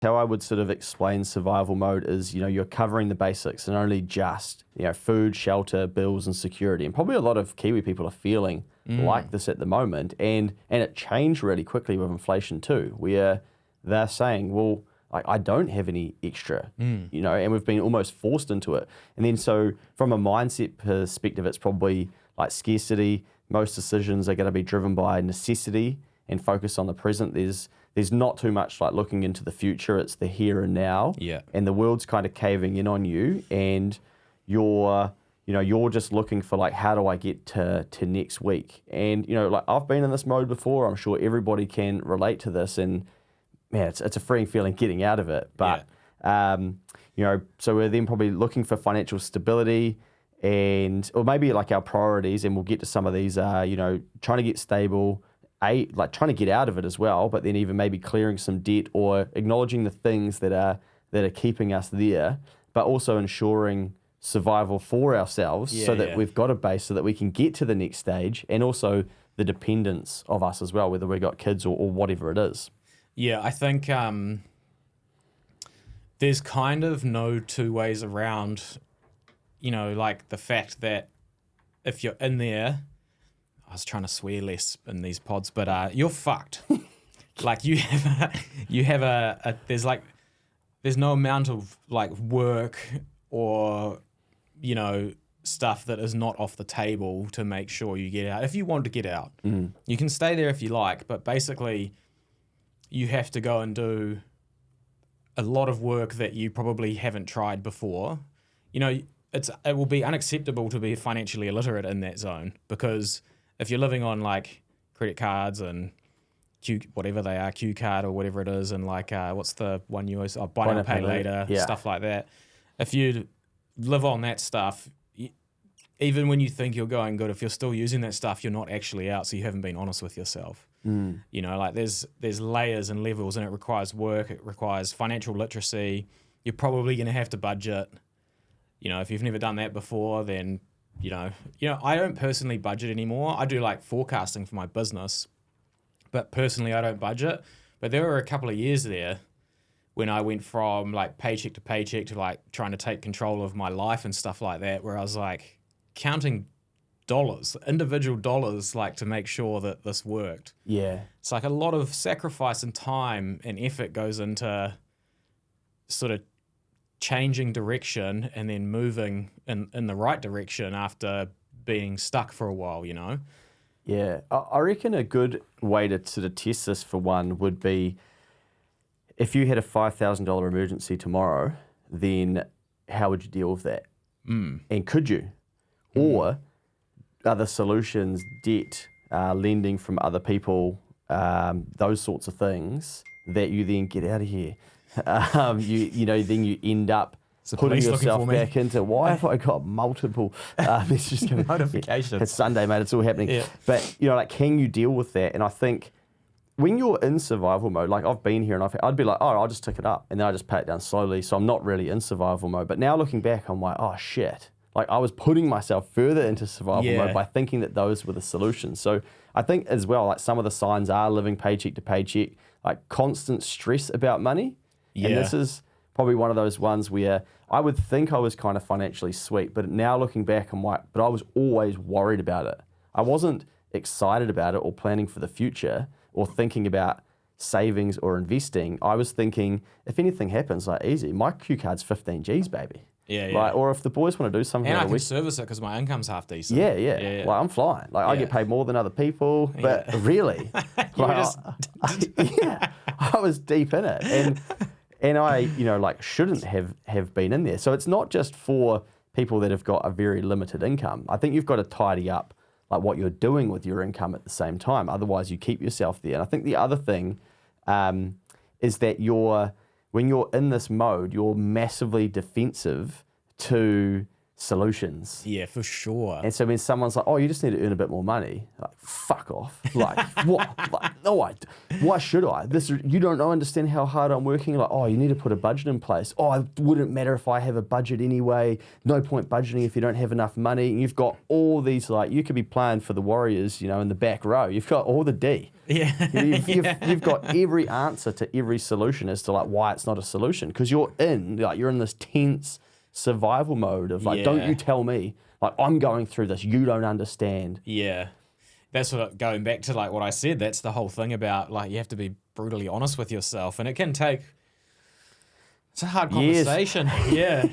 How I would sort of explain survival mode is, you're covering the basics and only just, food, shelter, bills, and security. And probably a lot of Kiwi people are feeling like this at the moment. And it changed really quickly with inflation too, where they're saying, well, I don't have any extra, and we've been almost forced into it. And then so from a mindset perspective, it's probably like scarcity. Most decisions are going to be driven by necessity and focus on the present. There's not too much like looking into the future. It's the here and now. Yeah. And the world's kind of caving in on you, and you're just looking for like, how do I get to next week? And, like I've been in this mode before. I'm sure everybody can relate to this, and man, it's a freeing feeling getting out of it. But, so we're then probably looking for financial stability or maybe like our priorities, and we'll get to some of these, trying to get stable, like trying to get out of it as well, but then even maybe clearing some debt or acknowledging the things that are keeping us there, but also ensuring survival for ourselves so that we've got a base so that we can get to the next stage, and also the dependence of us as well, whether we've got kids or whatever it is. Yeah, I think there's kind of no two ways around, like the fact that if you're in there, I was trying to swear less in these pods, but you're fucked. Like there's no amount of like work or, stuff that is not off the table to make sure you get out. If you want to get out, you can stay there if you like, but basically you have to go and do a lot of work that you probably haven't tried before. It will be unacceptable to be financially illiterate in that zone, because if you're living on like credit cards and whatever they are, Q card or whatever it is, and like what's the one you always buy now pay later, stuff like that. If you live on that stuff, even when you think you're going good, if you're still using that stuff, you're not actually out, so you haven't been honest with yourself. Like there's layers and levels, and it requires work. It requires financial literacy. You're probably going to have to budget. If you've never done that before, then I don't personally budget anymore. I do like forecasting for my business, but personally I don't budget. But there were a couple of years there when I went from like paycheck to paycheck to like trying to take control of my life and stuff like that, where I was like counting dollars, individual dollars, like to make sure that this worked. Yeah. It's like a lot of sacrifice and time and effort goes into sort of changing direction and then moving in the right direction after being stuck for a while, Yeah, I reckon a good way to sort of test this for one would be if you had a $5,000 emergency tomorrow, then how would you deal with that? And could you? Or other solutions, debt, lending from other people, those sorts of things that you then get out of here. Then you end up putting yourself back into, why have I got multiple messages coming? Notifications. It's Sunday, mate, it's all happening. Yeah. But, can you deal with that? And I think when you're in survival mode, like I've been here and I'd be like, oh, I'll just tick it up. And then I just pay it down slowly. So I'm not really in survival mode. But now looking back, I'm like, oh, shit. Like I was putting myself further into survival mode by thinking that those were the solutions. So I think as well, like some of the signs are living paycheck to paycheck, like constant stress about money. Yeah. And this is probably one of those ones where I would think I was kind of financially sweet, but now looking back, I'm like, but I was always worried about it. I wasn't excited about it or planning for the future or thinking about savings or investing. I was thinking, if anything happens, like easy, my Q card's 15 G's, baby. Yeah. Like, or if the boys want to do something, and I can service it because my income's half decent. Yeah. Like I'm flying. Like I get paid more than other people, but really, like, I was deep in it, and I, like shouldn't have been in there. So it's not just for people that have got a very limited income. I think you've got to tidy up like what you're doing with your income at the same time. Otherwise, you keep yourself there. And I think the other thing is that when you're in this mode, you're massively defensive to solutions. Yeah, for sure. And so when someone's like, oh, you just need to earn a bit more money, like, fuck off. Like, what? Like, no, why should I? You don't understand how hard I'm working. Like, oh, you need to put a budget in place. Oh, it wouldn't matter if I have a budget anyway. No point budgeting if you don't have enough money. And you've got all these, like, you could be playing for the Warriors, in the back row. You've got all the D. Yeah. You've got every answer to every solution as to, like, why it's not a solution. Because you're in this tense survival mode of like, don't you tell me, like, I'm going through this, you don't understand. Yeah. That's what, going back to like what I said, that's the whole thing about like, you have to be brutally honest with yourself, and it can take, it's a hard conversation. Yeah.